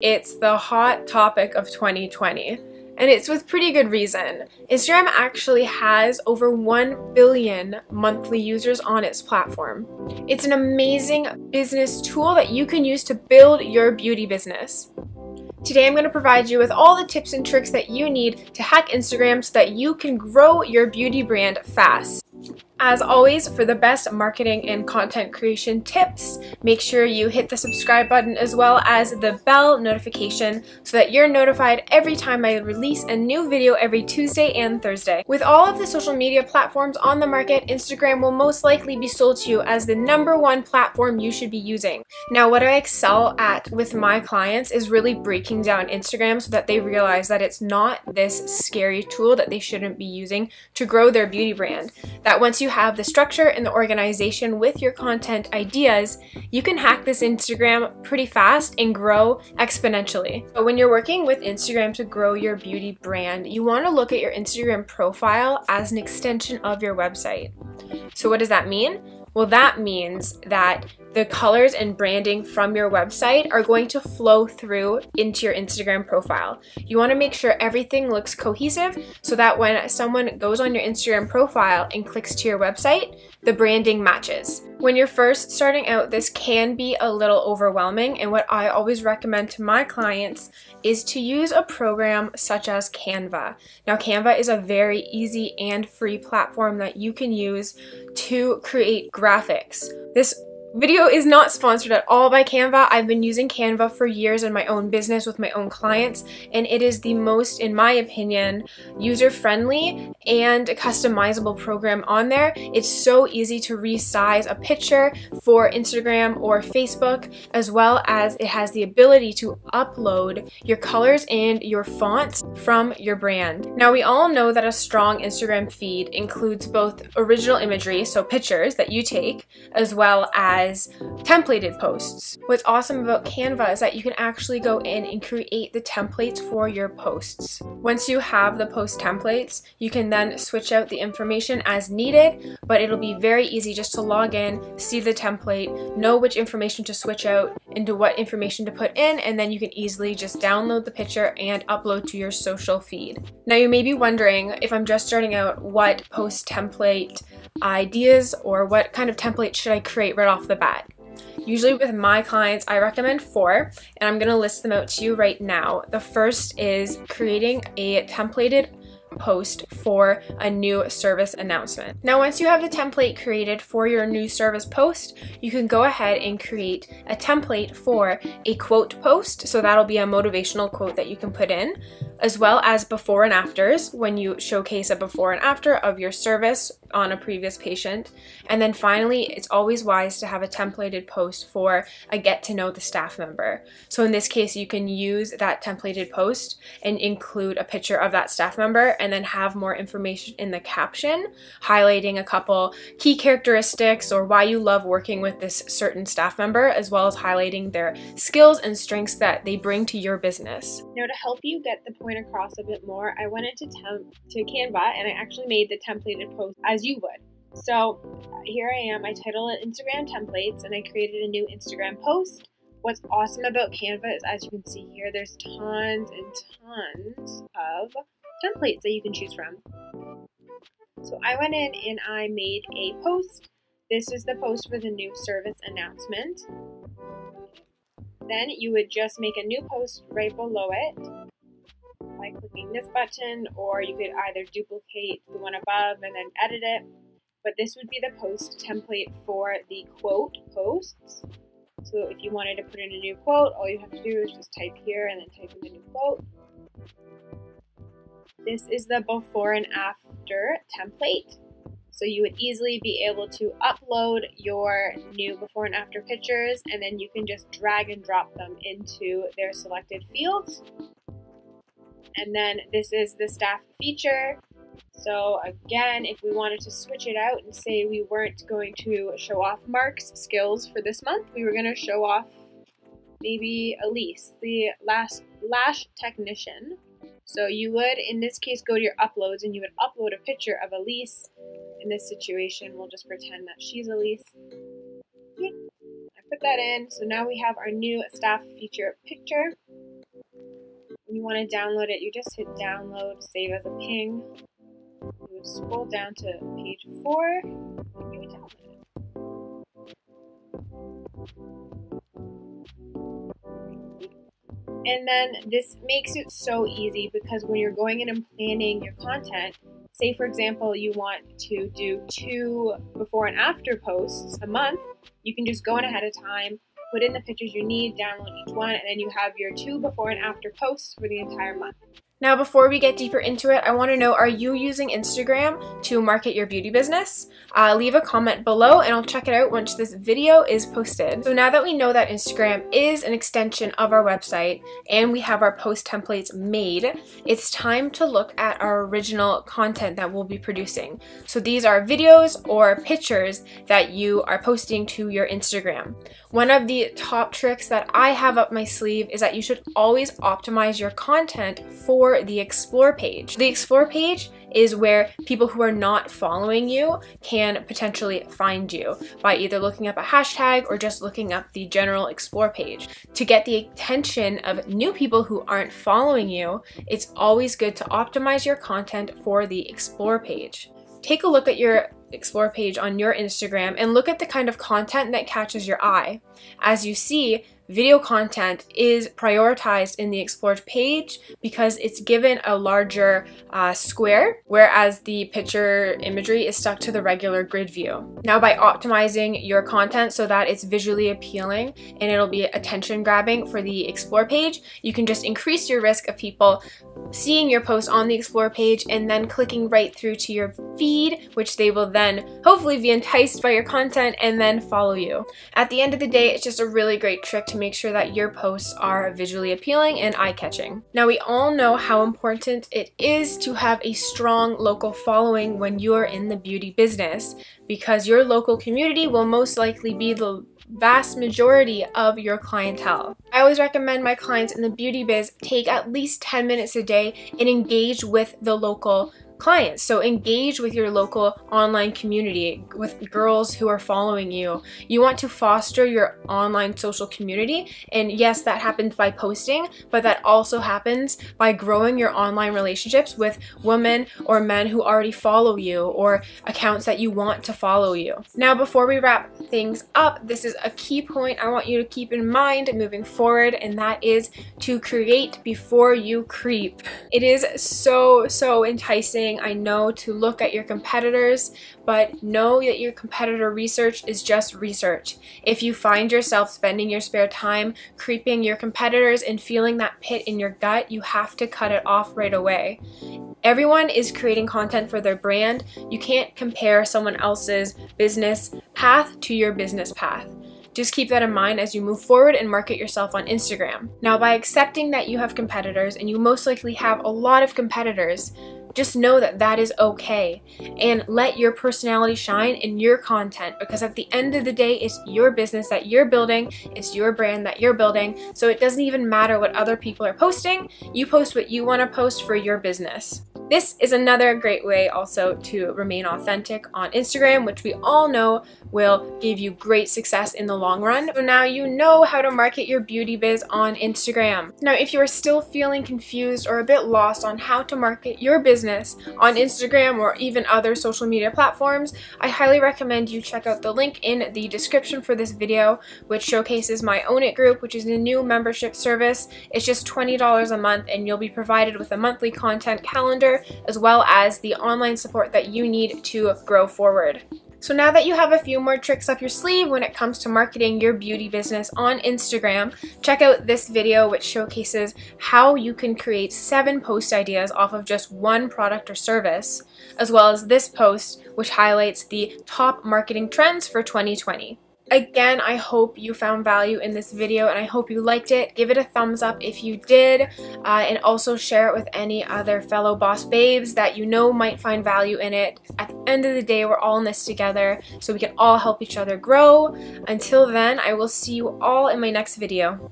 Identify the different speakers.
Speaker 1: It's the hot topic of 2020, and it's with pretty good reason. Instagram actually has over 1 billion monthly users on its platform. It's an amazing business tool that you can use to build your beauty business. Today I'm going to provide you with all the tips and tricks that you need to hack Instagram so that you can grow your beauty brand fast. As always, for the best marketing and content creation tips, make sure you hit the subscribe button as well as the bell notification so that you're notified every time I release a new video every Tuesday and Thursday. With all of the social media platforms on the market, Instagram will most likely be sold to you as the #1 platform you should be using. Now, what I excel at with my clients is really breaking down Instagram so that they realize that it's not this scary tool that they shouldn't be using to grow their beauty brand. That once you have the structure and the organization with your content ideas, you can hack this Instagram pretty fast and grow exponentially. But when you're working with Instagram to grow your beauty brand, you want to look at your Instagram profile as an extension of your website. So what does that mean? Well, that means that the colors and branding from your website are going to flow through into your Instagram profile. You want to make sure everything looks cohesive so that when someone goes on your Instagram profile and clicks to your website, the branding matches. When you're first starting out, this can be a little overwhelming, and what I always recommend to my clients is to use a program such as Canva. Now, Canva is a very easy and free platform that you can use to create graphics. This video is not sponsored at all by Canva. I've been using Canva for years in my own business with my own clients, and it is the most, in my opinion, user-friendly and customizable program on there. It's so easy to resize a picture for Instagram or Facebook, as well as it has the ability to upload your colors and your fonts from your brand. Now, we all know that a strong Instagram feed includes both original imagery, so pictures that you take, as well as templated posts. What's awesome about Canva is that you can actually go in and create the templates for your posts. Once you have the post templates, you can then switch out the information as needed, but it'll be very easy just to log in, see the template, know which information to switch out into what information to put in, and then you can easily just download the picture and upload to your social feed. Now, you may be wondering, if I'm just starting out, what post template ideas or what kind of template should I create right off the bat? Usually with my clients, I recommend 4, and I'm going to list them out to you right now. The first is creating a templated post for a new service announcement. Now, once you have the template created for your new service post, you can go ahead and create a template for a quote post. So that'll be a motivational quote that you can put in, as well as before and afters when you showcase a before and after of your service on a previous patient. And then finally, it's always wise to have a templated post for a get to know the staff member. So in this case, you can use that templated post and include a picture of that staff member and then have more information in the caption highlighting a couple key characteristics or why you love working with this certain staff member, as well as highlighting their skills and strengths that they bring to your business. Now, to help you get the point across a bit more, I went into Canva and I actually made the templated post as you would. So here I am, I titled it Instagram templates, and I created a new Instagram post. What's awesome about Canva is, as you can see here, there's tons and tons of templates that you can choose from. So I went in and I made a post. This is the post for the new service announcement. Then you would just make a new post right below it by clicking this button, or you could either duplicate the one above and then edit it. But this would be the post template for the quote posts. So if you wanted to put in a new quote, all you have to do is just type here and then type in the new quote. This is the before and after template. So you would easily be able to upload your new before and after pictures, and then you can just drag and drop them into their selected fields. And then this is the staff feature. So again, if we wanted to switch it out and say we weren't going to show off Mark's skills for this month, we were going to show off maybe Elise, the lash technician. So you would, in this case, go to your uploads and you would upload a picture of Elise. In this situation, we'll just pretend that she's Elise. I put that in. So now we have our new staff feature picture. When you want to download it, you just hit download, save as a ping. You would scroll down to page 4, and you would download it. And then this makes it so easy because when you're going in and planning your content, say for example you want to do 2 before and after posts a month, you can just go in ahead of time, put in the pictures you need, download each one, and then you have your 2 before and after posts for the entire month. Now before we get deeper into it, I want to know, are you using Instagram to market your beauty business? Leave a comment below and I'll check it out once this video is posted. So now that we know that Instagram is an extension of our website and we have our post templates made, it's time to look at our original content that we'll be producing. So these are videos or pictures that you are posting to your Instagram. One of the top tricks that I have up my sleeve is that you should always optimize your content for the Explore page. The Explore page is where people who are not following you can potentially find you by either looking up a hashtag or just looking up the general Explore page. To get the attention of new people who aren't following you, it's always good to optimize your content for the Explore page. Take a look at your Explore page on your Instagram and look at the kind of content that catches your eye. As you see, video content is prioritized in the Explore page because it's given a larger square, whereas the picture imagery is stuck to the regular grid view. Now by optimizing your content so that it's visually appealing and it'll be attention grabbing for the Explore page, you can just increase your risk of people seeing your post on the Explore page and then clicking right through to your feed, which they will then hopefully be enticed by your content and then follow you. At the end of the day, it's just a really great trick to make sure that your posts are visually appealing and eye-catching. Now we all know how important it is to have a strong local following when you're in the beauty business, because your local community will most likely be the vast majority of your clientele. I always recommend my clients in the beauty biz take at least 10 minutes a day and engage with the local clients. So engage with your local online community, with girls who are following you. You want to foster your online social community, and yes, that happens by posting, but that also happens by growing your online relationships with women or men who already follow you or accounts that you want to follow you. Now before we wrap things up, this is a key point I want you to keep in mind moving forward, and that is to create before you creep. It is so enticing, I know, to look at your competitors, but know that your competitor research is just research. If you find yourself spending your spare time creeping your competitors and feeling that pit in your gut, you have to cut it off right away. Everyone is creating content for their brand. You can't compare someone else's business path to your business path. Just keep that in mind as you move forward and market yourself on Instagram. Now, by accepting that you have competitors, and you most likely have a lot of competitors, just know that that is okay, and let your personality shine in your content, because at the end of the day, it's your business that you're building, it's your brand that you're building, so it doesn't even matter what other people are posting. You post what you want to post for your business. This is another great way also to remain authentic on Instagram, which we all know will give you great success in the long run. So now you know how to market your beauty biz on Instagram. Now, if you are still feeling confused or a bit lost on how to market your business on Instagram or even other social media platforms, I highly recommend you check out the link in the description for this video, which showcases my Own It group, which is a new membership service. It's just $20 a month, and you'll be provided with a monthly content calendar as well as the online support that you need to grow forward. So now that you have a few more tricks up your sleeve when it comes to marketing your beauty business on Instagram, check out this video which showcases how you can create 7 post ideas off of just one product or service, as well as this post which highlights the top marketing trends for 2020. Again, I hope you found value in this video and I hope you liked it. Give it a thumbs up if you did, and also share it with any other fellow boss babes that you know might find value in it. At the end of the day, we're all in this together, so we can all help each other grow. Until then, I will see you all in my next video.